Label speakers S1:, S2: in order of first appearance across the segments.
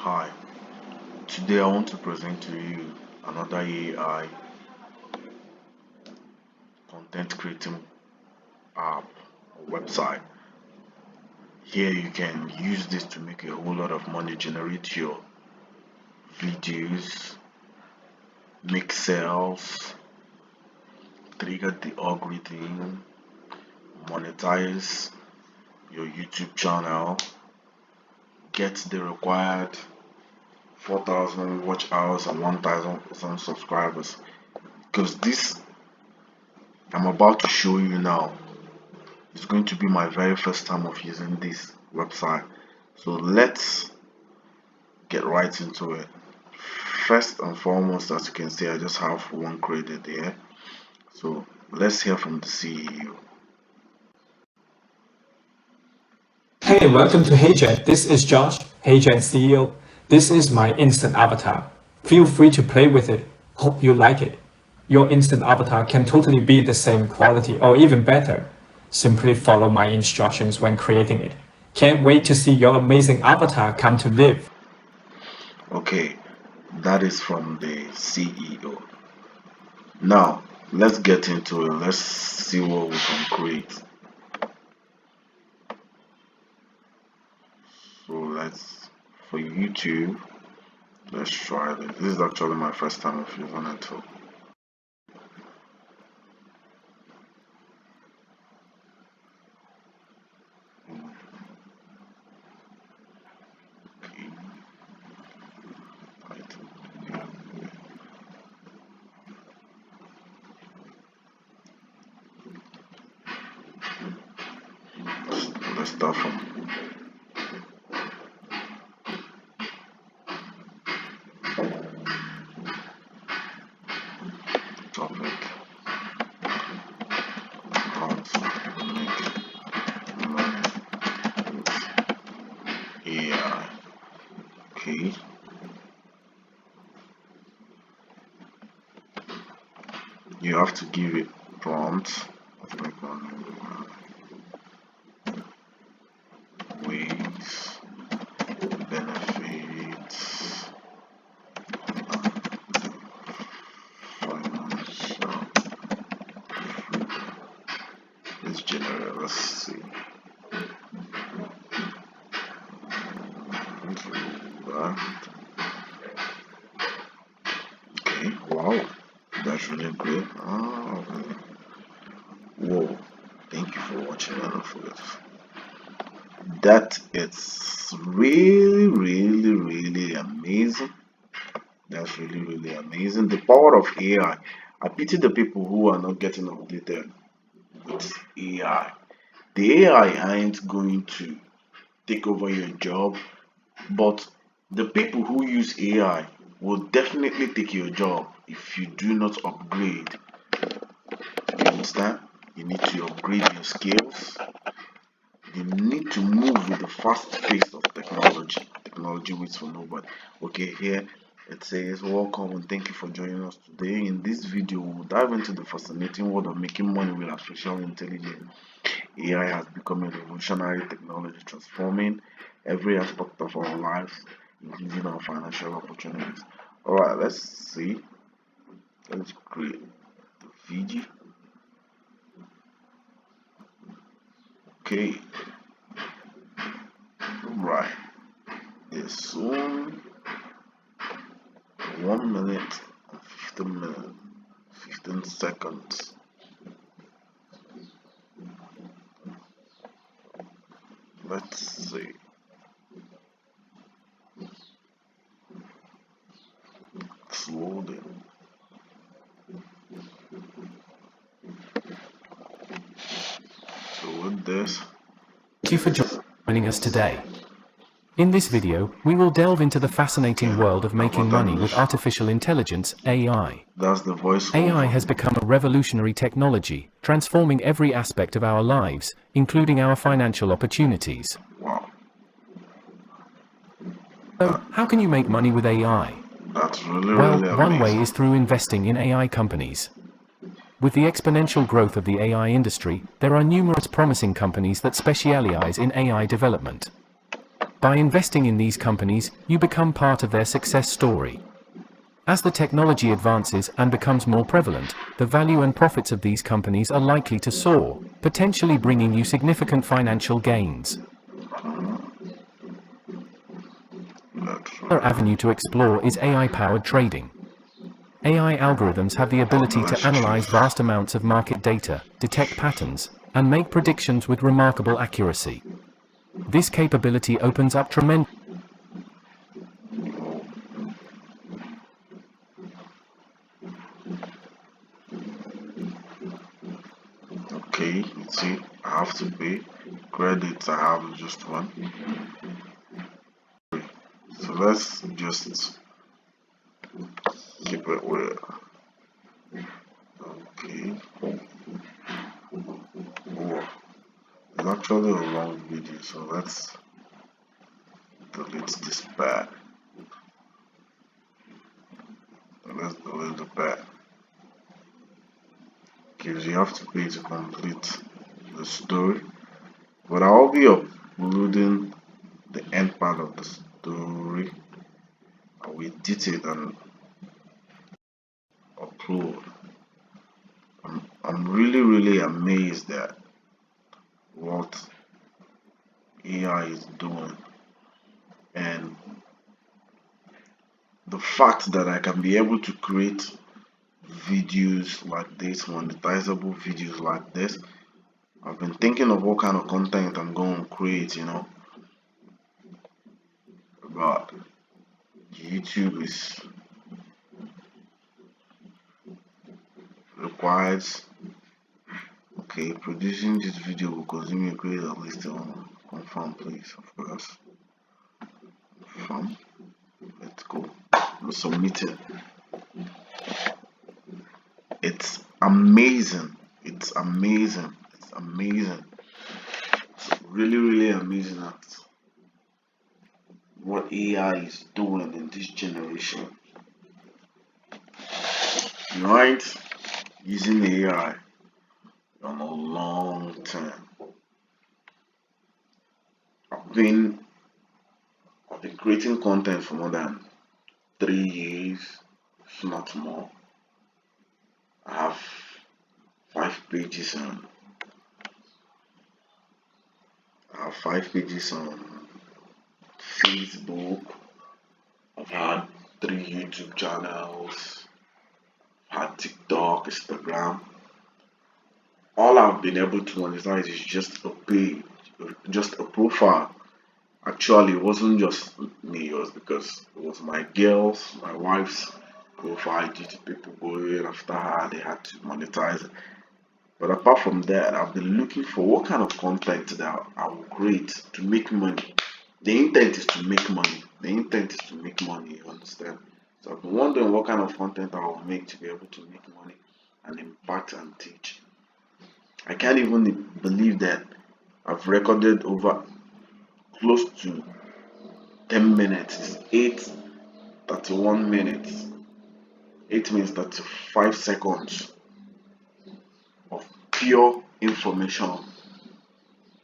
S1: Hi, today I want to present to you another AI content creating app or website. Here you can use this to make a whole lot of money, generate your videos, make sales, trigger the algorithm, monetize your YouTube channel, get the required 4,000 watch hours and 1,000 subscribers. Because this I'm about to show you now, it's going to be my very first time of using this website. So let's get right into it. First and foremost, as you can see, I just have one created here. So let's hear from the CEO.
S2: Hey, welcome to HeyGen. This is Josh, HeyGen CEO. This is my instant avatar. Feel free to play with it. Hope you like it. Your instant avatar can totally be the same quality or even better. Simply follow my instructions when creating it. Can't wait to see your amazing avatar come to life.
S1: Okay, that is from the CEO. Now let's get into it. Let's see what we can create. So for YouTube, let's try this. This is actually my first time of using it too. Let's start from topic. How to make money with AI. Okay. You have to give it prompts. Make money ways, benefits, financial. It's general. Let's see. Okay. Wow. That's really great. Oh, okay. Whoa. Thank you for watching. I don't forget. That is really amazing. That's really amazing. The power of AI. I pity the people who are not getting updated with AI. The AI ain't going to take over your job, but the people who use AI will definitely take your job if you do not upgrade. You understand? You need to upgrade your skills. You need to move with the fast pace of technology. Technology waits for nobody. Okay, here it says, welcome and thank you for joining us today. In this video, we'll dive into the fascinating world of making money with artificial intelligence. AI has become a revolutionary technology transforming every aspect of our lives, including our financial opportunities. Alright, let's see. Let's create the video. Okay. Right. It's soon 1 minute and 15 seconds. Let's see. It's loading. So with this,
S3: Thank you for joining us today. In this video, we will delve into the fascinating world of making money with artificial intelligence, AI.
S1: That's the voice.
S3: AI has become a revolutionary technology, transforming every aspect of our lives, including our financial opportunities.
S1: Wow.
S3: So, how can you make money with AI?
S1: That's really
S3: Well,
S1: amazing.
S3: one way is through investing in AI companies. With the exponential growth of the AI industry, there are numerous promising companies that specialize in AI development. By investing in these companies, you become part of their success story. As the technology advances and becomes more prevalent, the value and profits of these companies are likely to soar, potentially bringing you significant financial gains. Another avenue to explore is AI-powered trading. AI algorithms have the ability to analyze vast amounts of market data, detect patterns, and make predictions with remarkable accuracy. This capability opens up tremendous
S1: Okay, you see, I have to pay. Credits, I have just one. So let's just keep it with. Okay. Oh, it's actually a long video, so let's delete this part. Let's delete the part. Because you have to pay to complete the story. But I'll be uploading the end part of the story. I will edit it and upload. I'm really amazed at what AI is doing, and the fact that I can be able to create videos like this, monetizable videos like this. I've been thinking of what kind of content I'm going to create, but YouTube is requires. Okay, producing this video will consume your credit at least on confirm, please. Of course, confirm. Let's go. Submit it. It's amazing. It's amazing. It's amazing. It's really amazing at what AI is doing in this generation. You aren't using AI on a long term. I've been creating content for more than 3 years, if not more. I have 5 pages on. Facebook. I've had 3 YouTube channels. I've had TikTok, Instagram. All I've been able to monetize is just a page, just a profile. Actually, it wasn't just me, it was because it was my girls, my wife's profile due to people going after her, they had to monetize it. But apart from that, I've been looking for what kind of content that I will create to make money. The intent is to make money. The intent is to make money, you understand? So I've been wondering what kind of content I will make to be able to make money and impact and teach. I can't even believe that I've recorded over close to 10 minutes. It's 8:31 minutes. 8 minutes 35 seconds of pure information.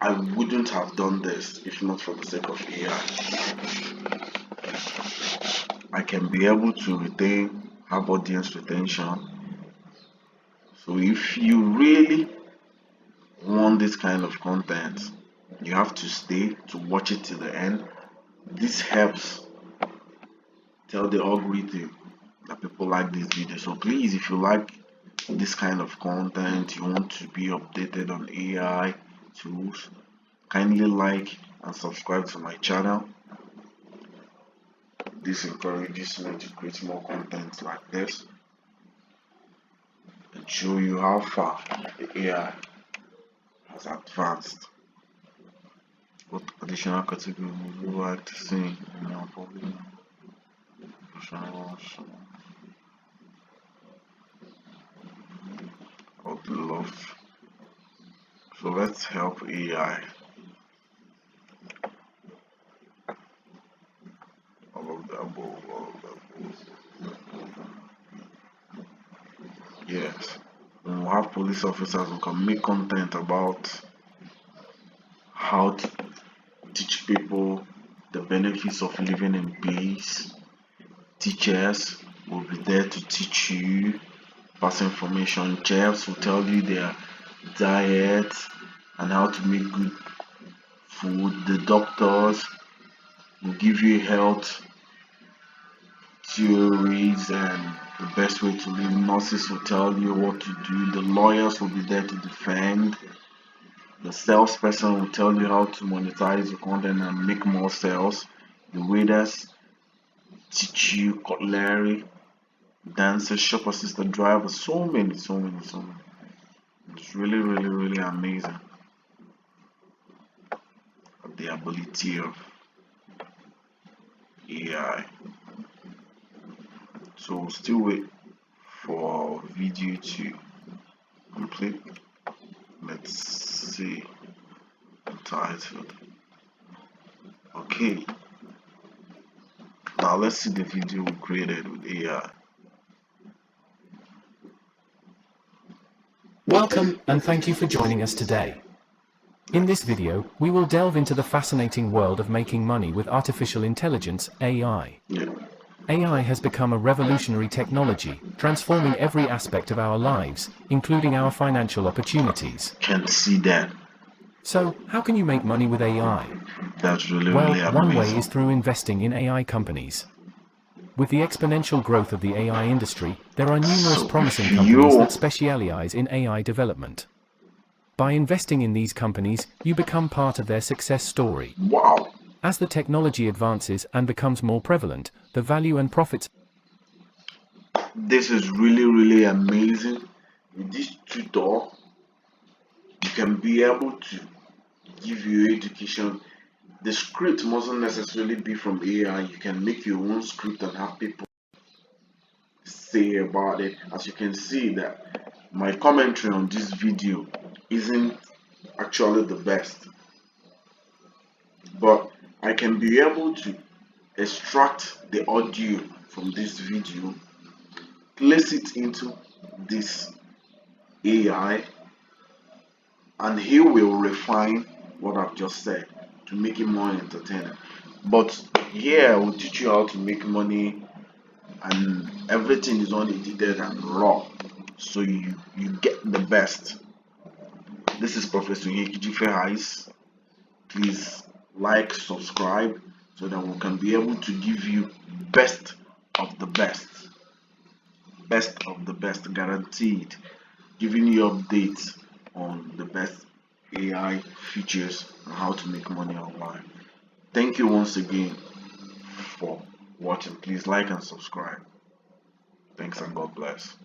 S1: I wouldn't have done this if not for the sake of AI. I can be able to have audience retention. So if you really want this kind of content, you have to stay to watch it to the end. This helps tell the algorithm that people like this video. So please, if you like this kind of content, you want to be updated on AI tools, kindly like and subscribe to my channel. This encourages me to create more content like this and show you how far the AI has advanced. What additional category would you like to see in our public? I would love. So let's help AI. All of the above, all of the above. Yes. When we have police officers who can make content about how to teach people the benefits of living in peace. Teachers will be there to teach you, pass information. Chefs will tell you their diet and how to make good food. The doctors will give you health theories and the best way to live. Nurses will tell you what to do. The lawyers will be there to defend. The salesperson will tell you how to monetize your content and make more sales. The waiters teach you cutlery. Dancers, shop assistant, drivers, so many. It's really amazing. The ability of AI. So still wait for video to complete. Let's see the title. Okay, now let's see the video we created with AI.
S3: Welcome, and thank you for joining us today. In this video, we will delve into the fascinating world of making money with artificial intelligence, AI. AI has become a revolutionary technology, transforming every aspect of our lives, including our financial opportunities.
S1: Can't see that.
S3: So, how can you make money with AI?
S1: That's really
S3: Well, one way
S1: amazing.
S3: is through investing in AI companies. With the exponential growth of the AI industry, there are numerous
S1: So
S3: promising
S1: if
S3: companies
S1: you-
S3: that specialize in AI development. By investing in these companies, you become part of their success story.
S1: Wow.
S3: As the technology advances and becomes more prevalent, the value and profits.
S1: This is really amazing. With this tutor, you can be able to give you education. The script mustn't necessarily be from AI. You can make your own script and have people say about it. As you can see that my commentary on this video isn't actually the best, but I can be able to extract the audio from this video, place it into this AI, and he will refine what I've just said to make it more entertaining. But here I will teach you how to make money, and everything is unedited and raw, so you get the best. This is Professor Enrique Ferraz. Please like, subscribe, so that we can be able to give you best of the best, guaranteed, giving you updates on the best AI features and how to make money online. Thank you once again for watching. Please like and subscribe. Thanks and God bless.